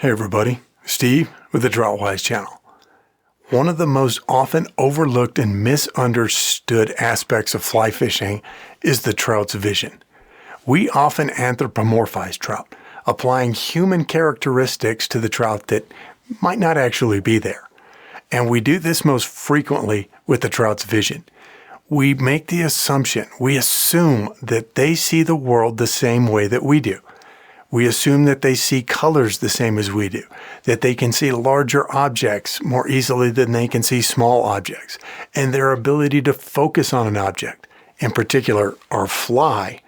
Hey everybody, Steve with the TroutWise channel. One of the most often overlooked and misunderstood aspects of fly fishing is the trout's vision. We often anthropomorphize trout, applying human characteristics to the trout that might not actually be there. And we do this most frequently with the trout's vision. We make the assumption, we assume that they see the world the same way that we do. We assume that they see colors the same as we do, that they can see larger objects more easily than they can see small objects, and their ability to focus on an object, in particular our fly,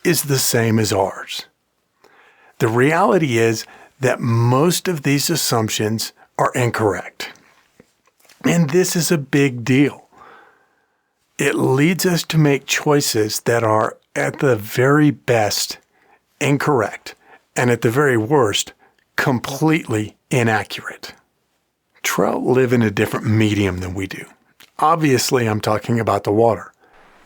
is the same as ours. The reality is that most of these assumptions are incorrect. And this is a big deal. It leads us to make choices that are, at the very best, incorrect, and at the very worst, completely inaccurate. Trout live in a different medium than we do. Obviously, I'm talking about the water.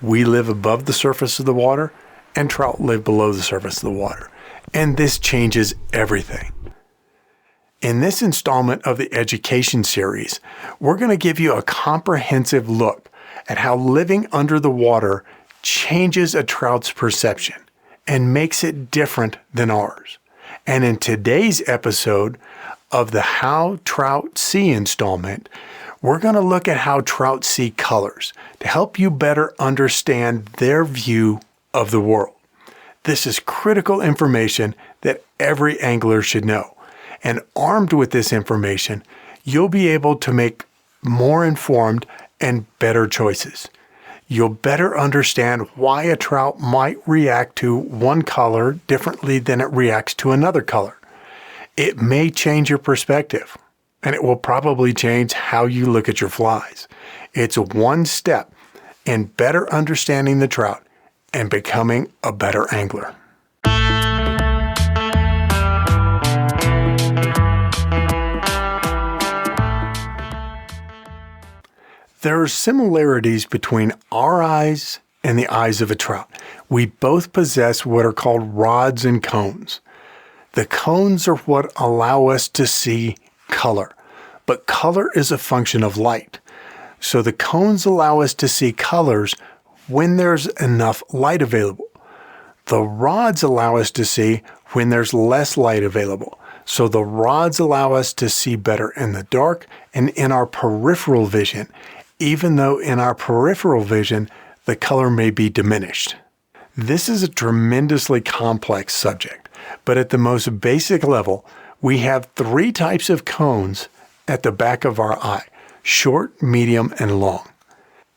We live above the surface of the water, and trout live below the surface of the water. And this changes everything. In this installment of the education series, we're going to give you a comprehensive look at how living under the water changes a trout's perception and makes it different than ours. And in today's episode of the How Trout See installment, we're going to look at how trout see colors to help you better understand their view of the world. This is critical information that every angler should know. And armed with this information, you'll be able to make more informed and better choices. You'll better understand why a trout might react to one color differently than it reacts to another color. It may change your perspective, and it will probably change how you look at your flies. It's one step in better understanding the trout and becoming a better angler. There are similarities between our eyes and the eyes of a trout. We both possess what are called rods and cones. The cones are what allow us to see color, but color is a function of light. So the cones allow us to see colors when there's enough light available. The rods allow us to see when there's less light available. So the rods allow us to see better in the dark and in our peripheral vision, even though in our peripheral vision, the color may be diminished. This is a tremendously complex subject, but at the most basic level, we have three types of cones at the back of our eye: short, medium, and long.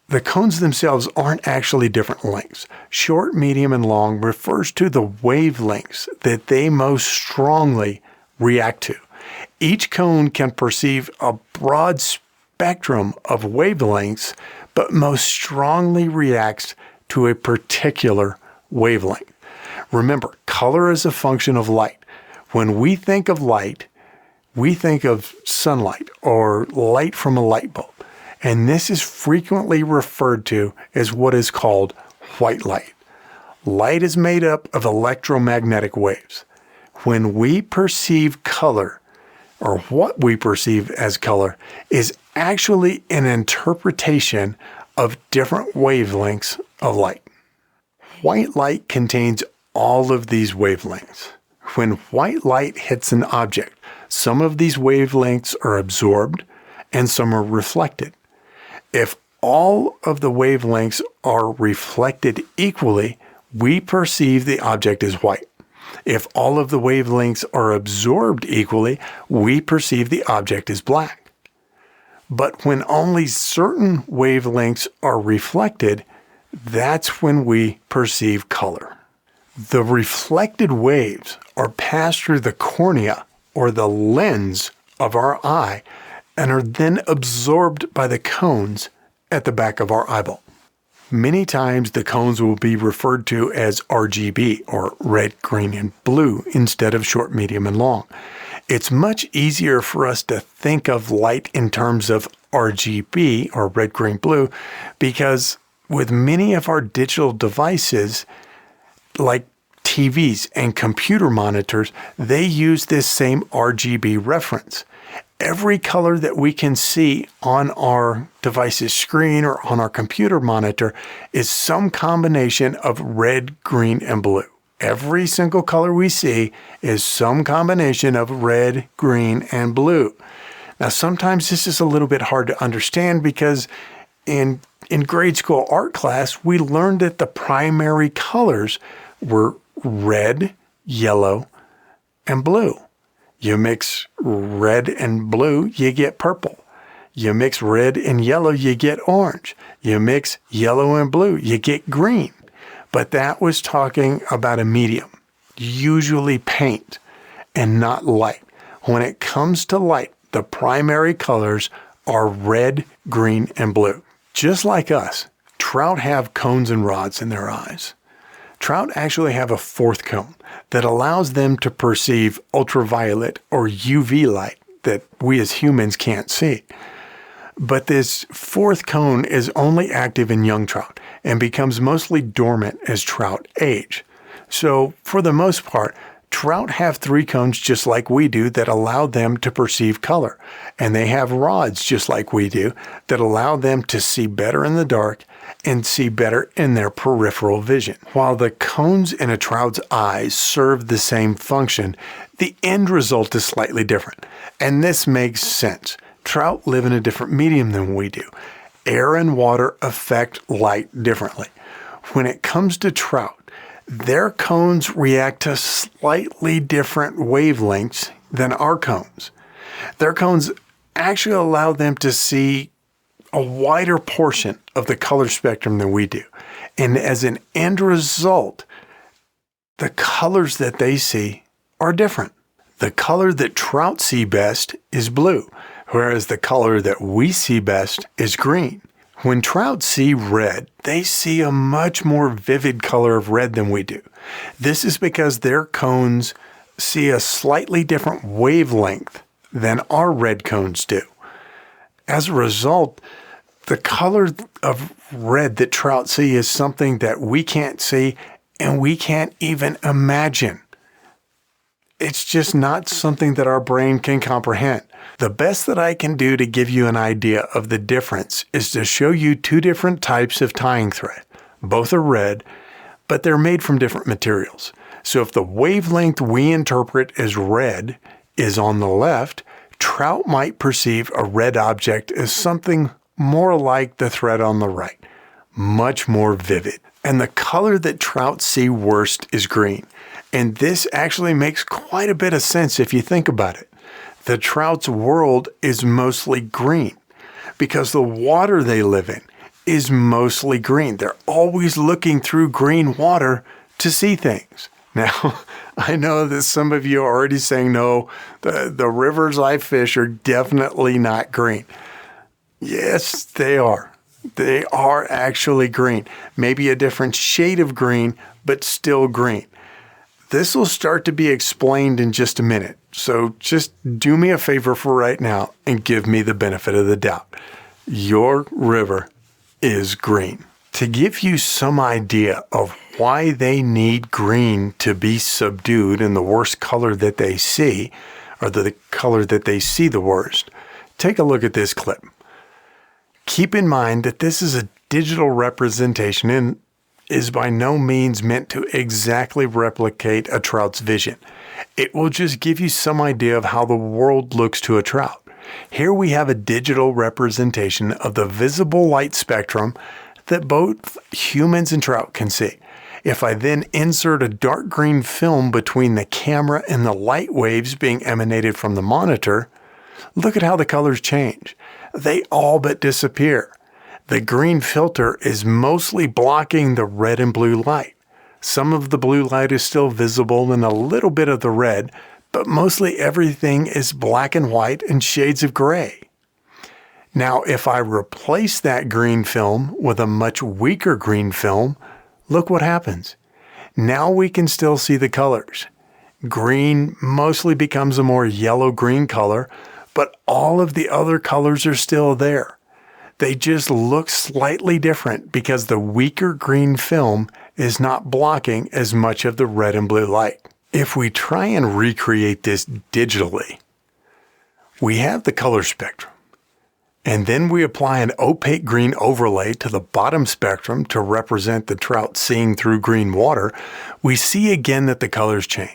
The cones themselves aren't actually different lengths. Short, medium, and long refers to the wavelengths that they most strongly react to. Each cone can perceive a broad spectrum of wavelengths, but most strongly reacts to a particular wavelength. Remember, color is a function of light. When we think of light, we think of sunlight or light from a light bulb. And this is frequently referred to as what is called white light. Light is made up of electromagnetic waves. When we perceive color, or what we perceive as color, is actually an interpretation of different wavelengths of light. White light contains all of these wavelengths. When white light hits an object, some of these wavelengths are absorbed and some are reflected. If all of the wavelengths are reflected equally, we perceive the object as white. If all of the wavelengths are absorbed equally, we perceive the object as black. But when only certain wavelengths are reflected, that's when we perceive color. The reflected waves are passed through the cornea, or the lens of our eye, and are then absorbed by the cones at the back of our eyeball. Many times the cones will be referred to as RGB, or red, green, and blue, instead of short, medium, and long. It's much easier for us to think of light in terms of RGB, or red, green, blue, because with many of our digital devices, like TVs and computer monitors, they use this same RGB reference. Every color that we can see on our device's screen or on our computer monitor is some combination of red, green, and blue. Every single color we see is some combination of red, green, and blue. Now, sometimes this is a little bit hard to understand because in grade school art class, we learned that the primary colors were red, yellow, and blue. You mix red and blue, you get purple. You mix red and yellow, you get orange. You mix yellow and blue, you get green. But that was talking about a medium, usually paint, and not light. When it comes to light, the primary colors are red, green, and blue. Just like us, trout have cones and rods in their eyes. Trout actually have a fourth cone that allows them to perceive ultraviolet or UV light that we as humans can't see. But this fourth cone is only active in young trout and becomes mostly dormant as trout age. So for the most part, trout have three cones just like we do that allow them to perceive color. And they have rods just like we do that allow them to see better in the dark and see better in their peripheral vision. While the cones in a trout's eyes serve the same function, the end result is slightly different. And this makes sense. Trout live in a different medium than we do. Air and water affect light differently. When it comes to trout, their cones react to slightly different wavelengths than our cones. Their cones actually allow them to see a wider portion of the color spectrum than we do. And as an end result, the colors that they see are different. The color that trout see best is blue, whereas the color that we see best is green. When trout see red, they see a much more vivid color of red than we do. This is because their cones see a slightly different wavelength than our red cones do. As a result, the color of red that trout see is something that we can't see and we can't even imagine. It's just not something that our brain can comprehend. The best that I can do to give you an idea of the difference is to show you two different types of tying thread. Both are red, but they're made from different materials. So if the wavelength we interpret as red is on the left, trout might perceive a red object as something more like the thread on the right, much more vivid. And the color that trout see worst is green. And this actually makes quite a bit of sense if you think about it. The trout's world is mostly green because the water they live in is mostly green. They're always looking through green water to see things. Now, I know that some of you are already saying, no, the rivers I fish are definitely not green. Yes, they are. They are actually green. Maybe a different shade of green, but still green. This will start to be explained in just a minute. So just do me a favor for right now and give me the benefit of the doubt. Your river is green. To give you some idea of why they need green to be subdued in the worst color that they see, or the color that they see the worst, take a look at this clip. Keep in mind that this is a digital representation and is by no means meant to exactly replicate a trout's vision. It will just give you some idea of how the world looks to a trout. Here we have a digital representation of the visible light spectrum that both humans and trout can see. If I then insert a dark green film between the camera and the light waves being emanated from the monitor, look at how the colors change. They all but disappear. The green filter is mostly blocking the red and blue light. Some of the blue light is still visible and a little bit of the red, but mostly everything is black and white and shades of gray. Now, if I replace that green film with a much weaker green film, look what happens. Now we can still see the colors. Green mostly becomes a more yellow-green color, but all of the other colors are still there. They just look slightly different because the weaker green film is not blocking as much of the red and blue light. If we try and recreate this digitally, we have the color spectrum, and then we apply an opaque green overlay to the bottom spectrum to represent the trout seeing through green water. We see again that the colors change.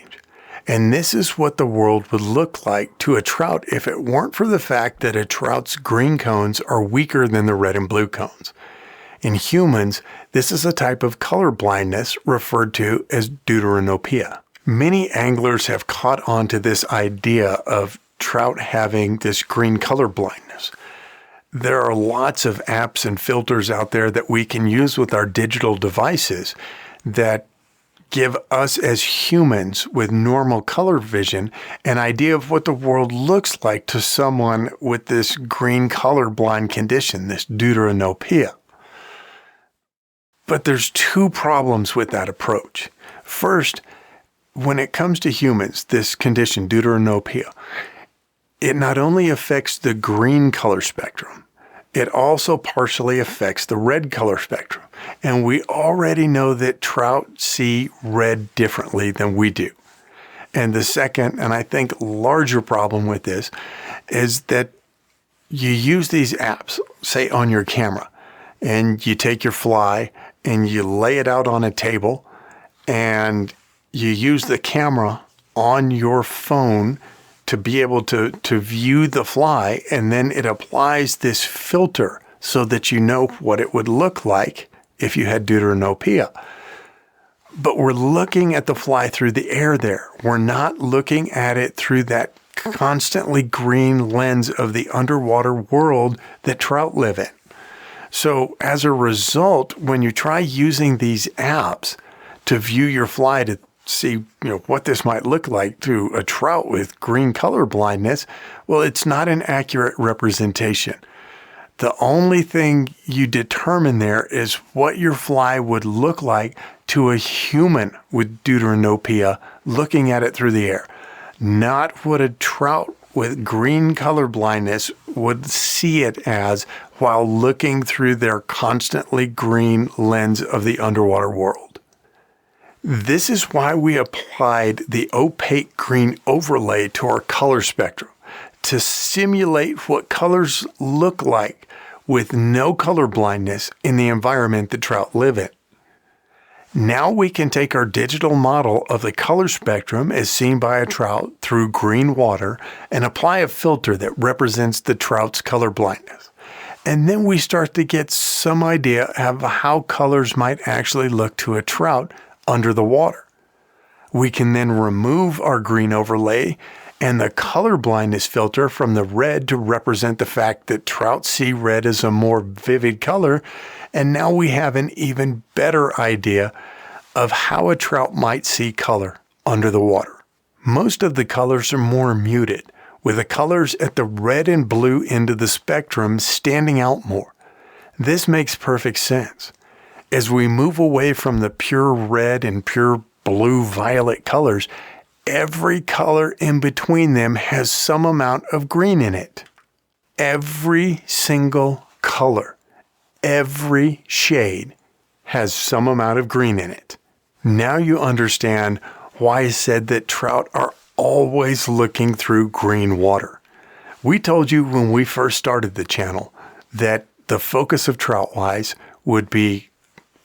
And this is what the world would look like to a trout if it weren't for the fact that a trout's green cones are weaker than the red and blue cones. In humans, this is a type of color blindness referred to as deuteranopia. Many anglers have caught on to this idea of trout having this green color blindness. There are lots of apps and filters out there that we can use with our digital devices that give us as humans with normal color vision an idea of what the world looks like to someone with this green colorblind condition, this deuteranopia. But there's two problems with that approach. First, when it comes to humans, this condition, deuteranopia, it not only affects the green color spectrum, it also partially affects the red color spectrum. And we already know that trout see red differently than we do. And the second, and I think larger problem with this, is that you use these apps, say on your camera, and you take your fly and you lay it out on a table and you use the camera on your phone to be able to view the fly, and then it applies this filter so that you know what it would look like if you had deuteranopia. But we're looking at the fly through the air there. We're not looking at it through that constantly green lens of the underwater world that trout live in. So as a result, when you try using these apps to view your fly to see what this might look like to a trout with green color blindness, well, it's not an accurate representation. The only thing you determine there is what your fly would look like to a human with deuteranopia looking at it through the air, not what a trout with green color blindness would see it as while looking through their constantly green lens of the underwater world. This is why we applied the opaque green overlay to our color spectrum, to simulate what colors look like with no color blindness in the environment that trout live in. Now we can take our digital model of the color spectrum as seen by a trout through green water and apply a filter that represents the trout's color blindness. And then we start to get some idea of how colors might actually look to a trout under the water. We can then remove our green overlay and the color blindness filter from the red to represent the fact that trout see red as a more vivid color, and now we have an even better idea of how a trout might see color under the water. Most of the colors are more muted, with the colors at the red and blue end of the spectrum standing out more. This makes perfect sense. As we move away from the pure red and pure blue-violet colors, every color in between them has some amount of green in it. Every single color, every shade has some amount of green in it. Now you understand why I said that trout are always looking through green water. We told you when we first started the channel that the focus of TroutWise would be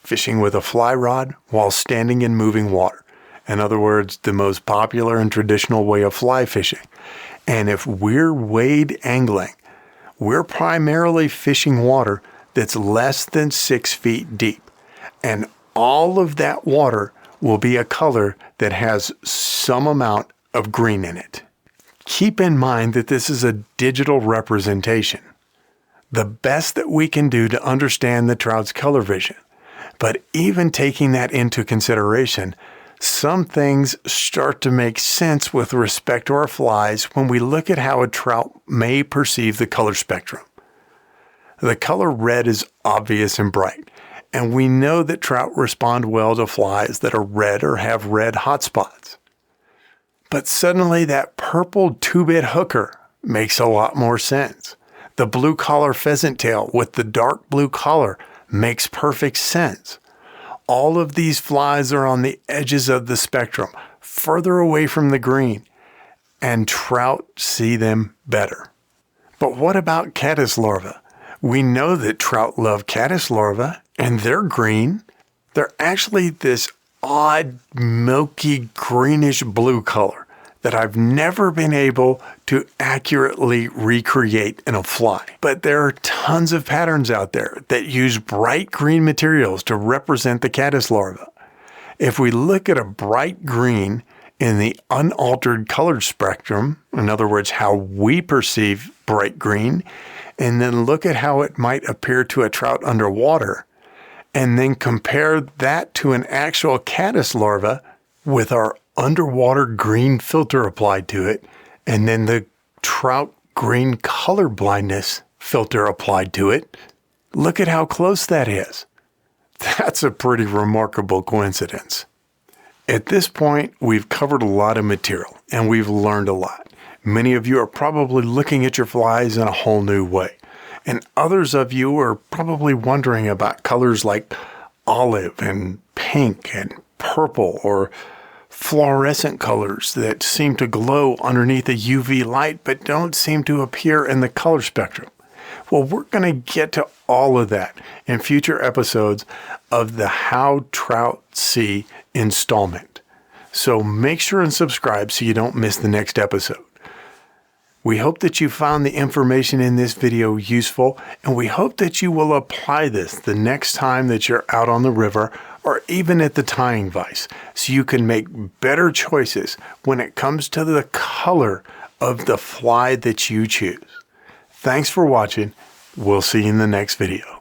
fishing with a fly rod while standing in moving water. In other words, the most popular and traditional way of fly fishing. And if we're wade angling, we're primarily fishing water that's less than 6 feet deep. And all of that water will be a color that has some amount of green in it. Keep in mind that this is a digital representation. The best that we can do to understand the trout's color vision. But even taking that into consideration, some things start to make sense with respect to our flies when we look at how a trout may perceive the color spectrum. The color red is obvious and bright, and we know that trout respond well to flies that are red or have red hot spots. But suddenly that purple 2-bit hooker makes a lot more sense. The blue collar pheasant tail with the dark blue collar makes perfect sense. All of these flies are on the edges of the spectrum, further away from the green, and trout see them better. But what about caddis larvae? We know that trout love caddis larvae, and they're green. They're actually this odd, milky, greenish blue color that I've never been able to accurately recreate in a fly. But there are tons of patterns out there that use bright green materials to represent the caddis larva. If we look at a bright green in the unaltered color spectrum, in other words, how we perceive bright green, and then look at how it might appear to a trout underwater, and then compare that to an actual caddis larva with our underwater green filter applied to it, and then the trout green color blindness filter applied to it, look at how close that is. That's a pretty remarkable coincidence. At this point, we've covered a lot of material and we've learned a lot. Many of you are probably looking at your flies in a whole new way. And others of you are probably wondering about colors like olive and pink and purple, or fluorescent colors that seem to glow underneath a UV light but don't seem to appear in the color spectrum. Well, we're going to get to all of that in future episodes of the How Trout See installment. So make sure and subscribe so you don't miss the next episode. We hope that you found the information in this video useful, and we hope that you will apply this the next time that you're out on the river or even at the tying vise, so you can make better choices when it comes to the color of the fly that you choose. Thanks for watching. We'll see you in the next video.